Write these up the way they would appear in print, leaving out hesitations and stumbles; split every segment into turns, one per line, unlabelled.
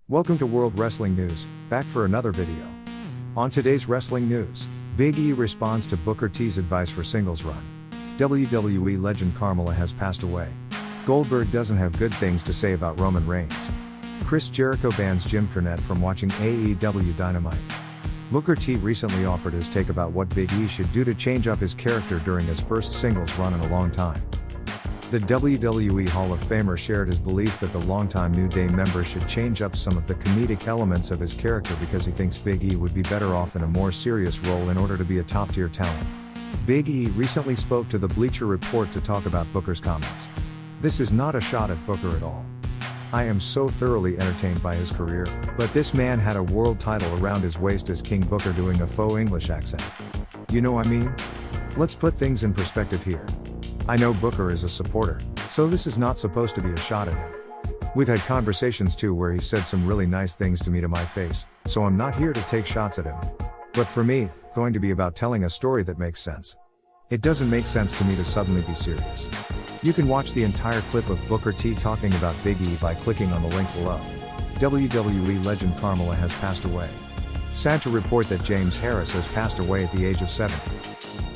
Welcome to World Wrestling News, back for another video. On today's wrestling news, Big E responds to Booker T's advice for singles run. WWE legend Carmella has passed away. Goldberg doesn't have good things to say about Roman Reigns. Chris Jericho bans Jim Cornette from watching AEW Dynamite. Booker T recently offered his take about what Big E should do to change up his character during his first singles run in a long time. The WWE Hall of Famer shared his belief that the longtime New Day member should change up some of the comedic elements of his character because he thinks Big E would be better off in a more serious role in order to be a top-tier talent. Big E recently spoke to the Bleacher Report to talk about Booker's comments. "This is not a shot at Booker at all. I am so thoroughly entertained by his career, but this man had a world title around his waist as King Booker doing a faux English accent. You know what I mean? Let's put things in perspective here. I know Booker is a supporter, so this is not supposed to be a shot at him. We've had conversations too where he said some really nice things to me to my face, so I'm not here to take shots at him. But for me, it's going to be about telling a story that makes sense. It doesn't make sense to me to suddenly be serious." You can watch the entire clip of Booker T talking about Big E by clicking on the link below. WWE legend Carmella has passed away. Sad to report that James Harris has passed away at the age of 70.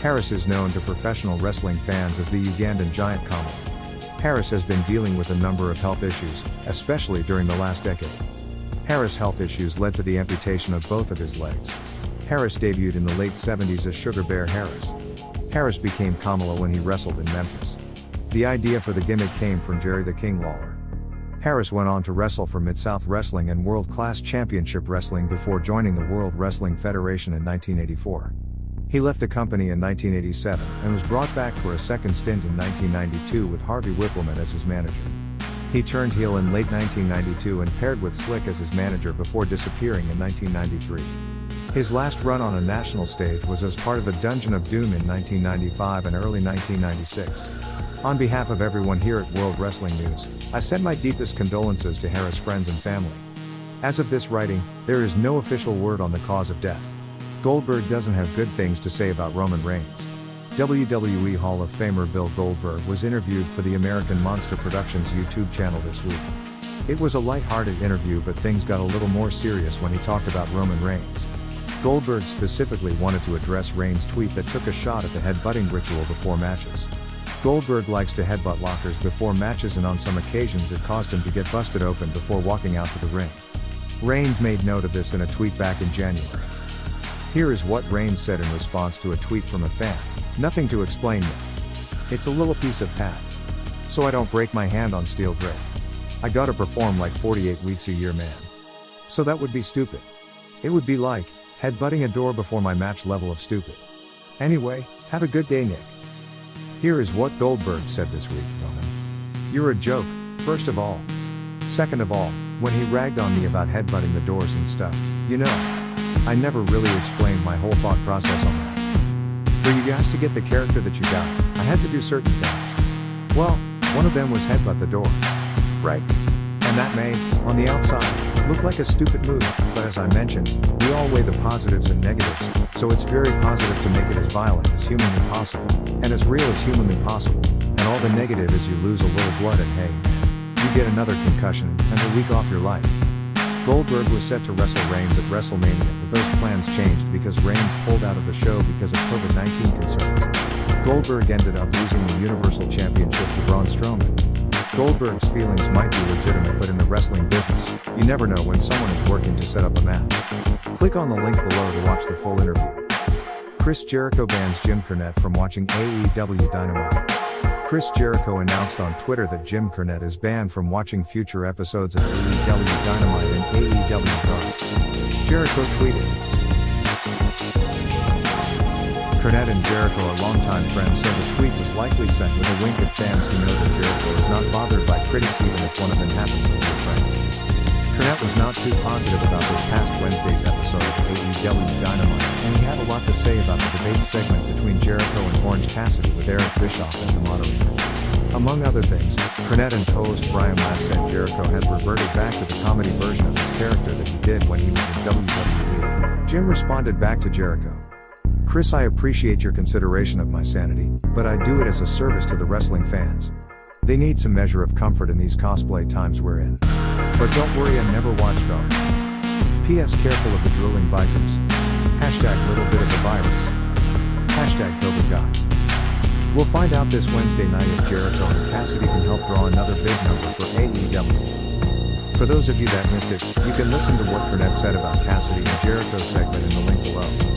Harris is known to professional wrestling fans as the Ugandan giant Carmella. Harris has been dealing with a number of health issues, especially during the last decade. Harris' health issues led to the amputation of both of his legs. Harris debuted in the late 70s as Sugar Bear Harris. Harris became Carmella when he wrestled in Memphis. The idea for the gimmick came from Jerry the King Lawler. Harris went on to wrestle for Mid-South Wrestling and World Class Championship Wrestling before joining the World Wrestling Federation in 1984. He left the company in 1987 and was brought back for a second stint in 1992 with Harvey Whippleman as his manager. He turned heel in late 1992 and paired with Slick as his manager before disappearing in 1993. His last run on a national stage was as part of the Dungeon of Doom in 1995 and early 1996. On behalf of everyone here at World Wrestling News, I send my deepest condolences to Harris' friends and family. As of this writing, there is no official word on the cause of death. Goldberg doesn't have good things to say about Roman Reigns. WWE Hall of Famer Bill Goldberg was interviewed for the American Monster Productions YouTube channel this week. It was a light-hearted interview, but things got a little more serious when he talked about Roman Reigns. Goldberg specifically wanted to address Reigns' tweet that took a shot at the headbutting ritual before matches. Goldberg likes to headbutt lockers before matches, and on some occasions it caused him to get busted open before walking out to the ring. Reigns made note of this in a tweet back in January. Here is what Reigns said in response to a tweet from a fan: "Nothing to explain yet. It's a little piece of pad. So I don't break my hand on steel grip. I gotta perform like 48 weeks a year, man. So that would be stupid. It would be like headbutting a door before my match level of stupid. Anyway, have a good day, Nick." Here is what Goldberg said this week: "Roman, you're a joke, first of all. Second of all, when he ragged on me about headbutting the doors and stuff, you know, I never really explained my whole thought process on that. For you guys to get the character that you got, I had to do certain things. Well, one of them was headbutt the door. Right? And that may, on the outside, look like a stupid move, but as I mentioned, we all weigh the positives and negatives, so it's very positive to make it as violent as humanly possible, and as real as humanly possible, and all the negative is you lose a little blood and hey, you get another concussion and a week off your life." Goldberg was set to wrestle Reigns at WrestleMania, but those plans changed because Reigns pulled out of the show because of COVID-19 concerns. Goldberg ended up losing the Universal Championship to Braun Strowman. Goldberg's feelings might be legitimate, but in the wrestling business, you never know when someone is working to set up a match. Click on the link below to watch the full interview. Chris Jericho bans Jim Cornette from watching AEW Dynamite. Chris Jericho announced on Twitter that Jim Cornette is banned from watching future episodes of AEW Dynamite and AEW Dark. Jericho tweeted, "Cornette and Jericho are longtime friends, so the tweet was likely sent with a wink at fans who know that Jericho is not bothered by critics even if one of them happens to be a friend." Cornette was not too positive about this past Wednesday's episode of AEW Dynamite, and he had a lot to say about the debate segment between Jericho and Orange Cassidy with Eric Bischoff as the moderator. Among other things, Cornette and co-host Brian Last said Jericho had reverted back to the comedy version of his character that he did when he was in WWE. Jim responded back to Jericho, "Chris, I appreciate your consideration of my sanity, but I do it as a service to the wrestling fans. They need some measure of comfort in these cosplay times we're in. But don't worry, I never watched Dark. P.S. Careful of the drooling bikers. Hashtag little bit of the virus. Hashtag COVID God. We'll find out this Wednesday night if Jericho and Cassidy can help draw another big number for AEW. For those of you that missed it, you can listen to what Cornette said about Cassidy and Jericho's segment in the link below.